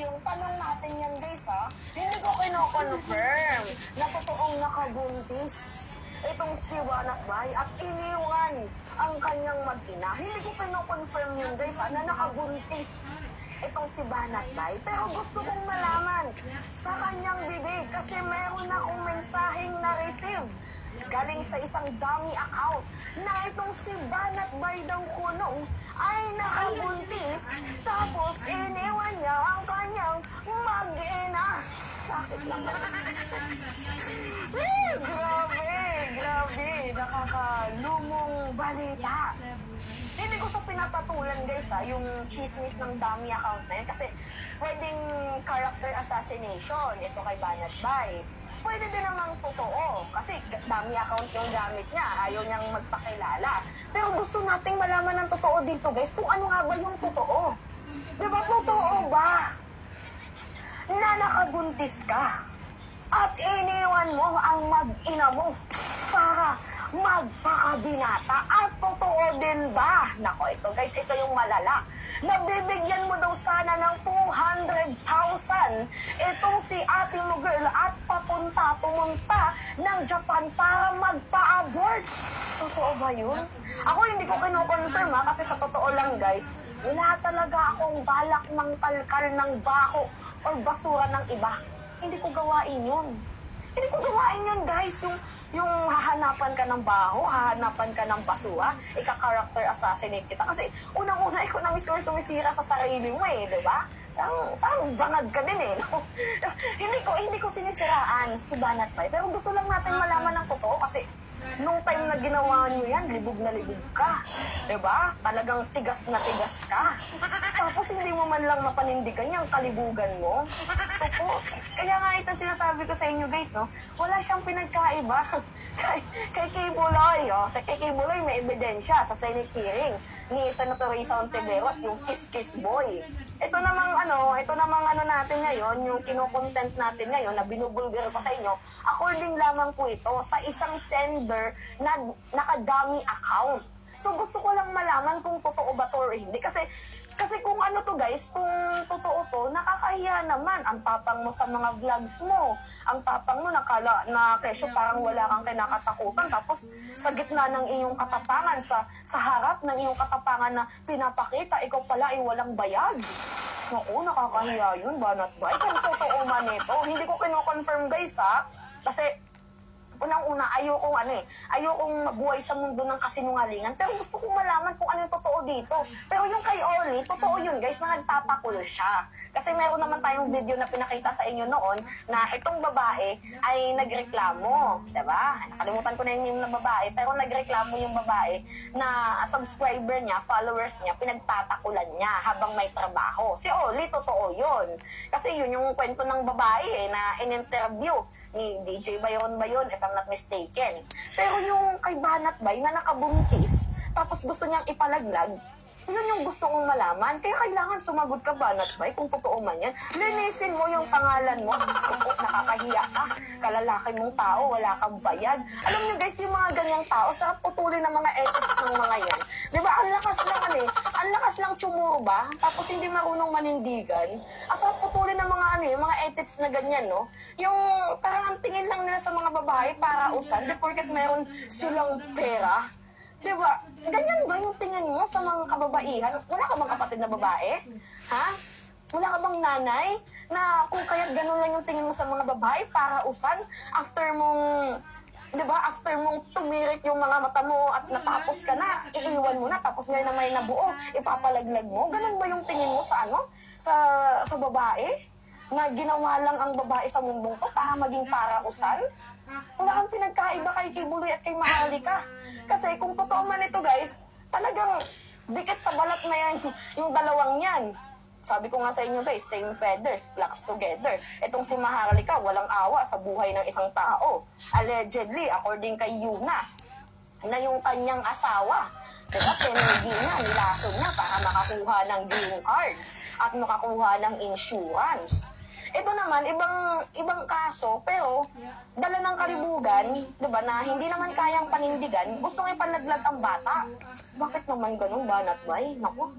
yung tanong natin yan guys hindi ko kino-confirm na totoong nakabuntis itong si Wanakbay at iniwan ang kanyang mag-ina. Hindi ko kino-confirm yun guys na nakabuntis itong si Banatbay. Pero gusto kong malaman sa kanyang bibig kasi meron akong mensaheng na-receive galing sa isang dummy account na itong si Banatbay daw kunong ay nakabuntis tapos iniwan niya ang kanyang mag-ina. Bakit naman? Grabe, nakakalumong balita. Hindi ko sa pinapatulan guys yung chismis ng dummy account na yun kasi pwedeng character assassination ito kay Banatbay. Pwede din namang totoo kasi dummy account yung gamit niya, ayaw niyang magpakilala. Pero gusto nating malaman ng totoo dito guys kung ano nga ba yung totoo. Diba totoo ba na nakabuntis ka at iniwan mo ang mag-ina mo para magpakabinata? At totoo din ba? Nako, ito guys, ito yung malala. Nabibigyan mo daw sana ng 200,000 itong si ate mo girl at pumunta ng Japan para magpa-abort. Totoo ba yun? Ako hindi ko kino-confirm kasi sa totoo lang guys, wala talaga akong balak ng kalkal ng baho o basura ng iba. Hindi ko gawain yun. Hindi ko gawain yun, guys. Yung hahanapan ka ng baho, hahanapan ka ng basura, ika-character assassinate kita. Kasi unang-una, ikaw na mismo sumisira sa sarili mo di ba? Parang vangag ka din no? Hindi ko sinisiraan si Banatbay. Pero gusto lang natin malaman ng totoo kasi nung time na ginawa nyo yan, libog na libog ka. Diba? Talagang tigas na tigas ka. Tapos hindi mo man lang mapanindigan yung kalibugan mo. Gusto ko. Kaya nga ito sinasabi ko sa inyo guys, no? Wala siyang pinagkaiba. kay Kay Buloy, sa kay Kay Buloy may ebidensya sa Senate hearing ni Senator Risa Ontiveros, yung kiss-kiss boy. Ito namang ano natin ngayon, yung kino-content natin ngayon na binubulgar ko sa inyo, according lamang po ito sa isang sender na nakadami account. So gusto ko lang malaman kung totoo ba to or hindi. Kasi kung ano to guys, kung totoo to, nakakahiya naman. Ang tapang mo sa mga vlogs mo. Ang tapang mo na kesyo parang wala kang kinakatakutan. Tapos sa gitna ng iyong katapangan, sa harap ng iyong katapangan na pinapakita, ikaw pala ay walang bayag. Naku, nakakahiya yun, Banatbay. Kung totoo man ito, hindi ko kino-confirm guys kasi unang-una, ayokong mabuhay sa mundo ng kasinungalingan, pero gusto kong malaman kung ano yung totoo dito. Pero yung kay Oli, totoo yun guys, na nagtatakol siya. Kasi meron naman tayong video na pinakita sa inyo noon na itong babae ay nagreklamo, diba? Nakalimutan ko na yung na babae, pero nagreklamo yung babae na subscriber niya, followers niya, pinagtatakulan niya habang may trabaho. Si Oli, totoo yun. Kasi yun yung kwento ng babae na in-interview ni DJ Bayon, if I'm not mistaken. Pero yung kay Banatbay na nakabuntis, tapos gusto niyang ipalaglag, yun yung gusto kong malaman. Kaya kailangan sumagot ka, Banatbay, kung totoo man yan. Linisin mo yung pangalan mo. Nakakahiya ka. Kalalaki mong tao, wala kang bayad. Alam niyo guys, yung mga ganyang tao, sarap putulin ng mga ethics ng mga yan. Di ba? Ang lakas lang ang lakas lang tsumurba, tapos hindi marunong manindigan. Ang sarap putulin ng mga yung mga ethics na ganyan, no? Yung parang ang tingin lang nila sa mga babae para usan, di porket meron silang pera. Diba? Ganyan ba yung tingin mo sa mga kababaihan? Wala ka bang kapatid na babae? Ha? Wala ka bang nanay? Na kung kaya't ganun lang yung tingin mo sa mga babae para usan? After mong tumirik yung mga mata mo at natapos ka na, iiwan mo na, tapos ngayon na may nabuo, ipapalaglag mo? Ganun ba yung tingin mo sa sa babae? Na ginawa lang ang babae sa mundong to para maging parausan? Wala kang pinagkaiba kay Buloy at kay Maharlika. Kasi kung totoo man ito guys, talagang dikit sa balat na yan yung dalawang yan. Sabi ko nga sa inyo guys, same feathers, flocks together. Itong si Maharlika, walang awa sa buhay ng isang tao. Allegedly, according kay Yuna, na yung kanyang asawa, diba, penegi niya, nilaso niya para makakuha ng green card at makakuha ng insurance. Ito naman, ibang kaso, pero dala ng kalibugan, diba, na hindi naman kayang panindigan, gusto nga ipalaglag ang bata. Bakit naman ganun, Banatbay? Naku,